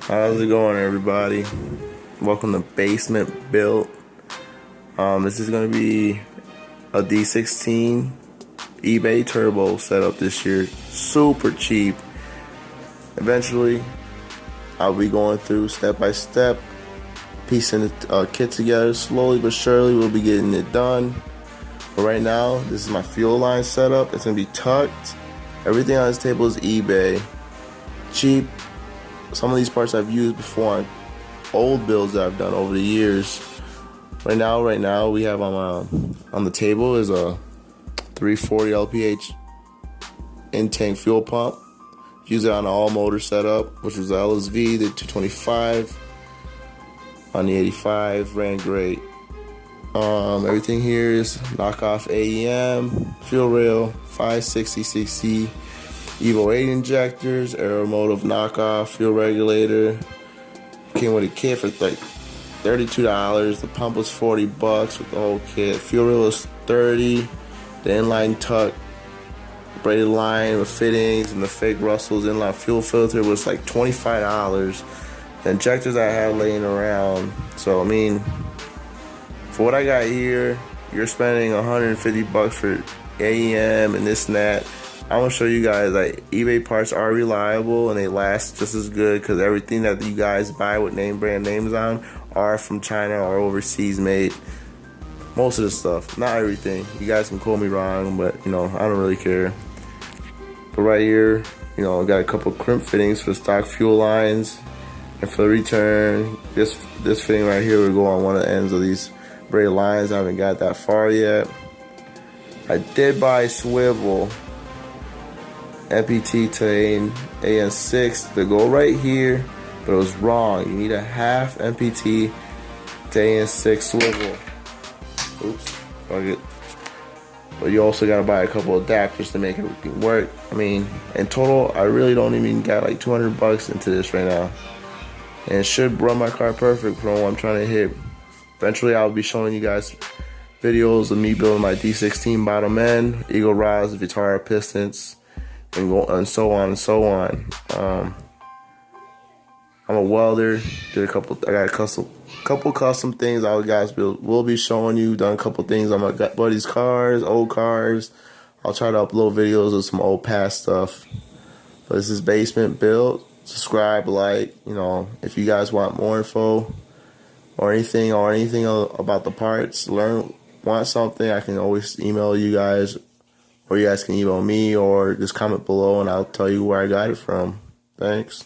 How's it going, everybody? Welcome to Basement Built. This is going to be a D16 eBay Turbo setup this year. Super cheap. Eventually, I'll be going through step by step, piecing the kit together slowly but surely. We'll be getting it done. But right now, this is my fuel line setup. It's going to be tucked. Everything on this table is eBay. Cheap. Some of these parts I've used before on old builds that I've done over the years. Right now we have on the table is a 340 LPH in-tank fuel pump. Use it on an all-motor setup, which was the LSV, the 225 on the 85. Ran great. Everything here is knockoff AEM, fuel rail, 560cc. Evo 8 injectors, Aeromotive knockoff, fuel regulator. Came with a kit for like $32. The pump was $40 with the whole kit. Fuel rail was $30. The inline tuck, braided line with fittings and the fake Russell's inline fuel filter was like $25. The injectors I had laying around. So I mean, for what I got here, you're spending $150 for AEM and this and that. I want to show you guys that eBay parts are reliable and they last just as good because everything that you guys buy with name brand names on are from China or overseas made. Most of the stuff, not everything. You guys can quote me wrong, but I don't really care. But right here, I got a couple crimp fittings for the stock fuel lines, and for the return, this fitting right here will go on one of the ends of these braided lines. I haven't got that far yet. I did buy SWIVEL MPT to AN6 to go right here, but it was wrong. You need a half MPT to AN6 swivel. Oops, fuck it. But you also gotta buy a couple adapters to make everything work. I mean, in total, I really don't even got like $200 into this right now, and it should run my car perfect for what I'm trying to hit. Eventually, I'll be showing you guys videos of me building my D16 bottom end, eagle rods, Vitara pistons, and so on and so on. I'm a welder. I got a couple custom things I guys will be showing you. Done a couple things on my buddy's cars, old cars. I'll try to upload videos of some old past stuff. But this is Basement Built. Subscribe, like, if you guys want more info or anything about the parts, want something, I can always email you guys. Or you guys can email me or just comment below and I'll tell you where I got it from. Thanks.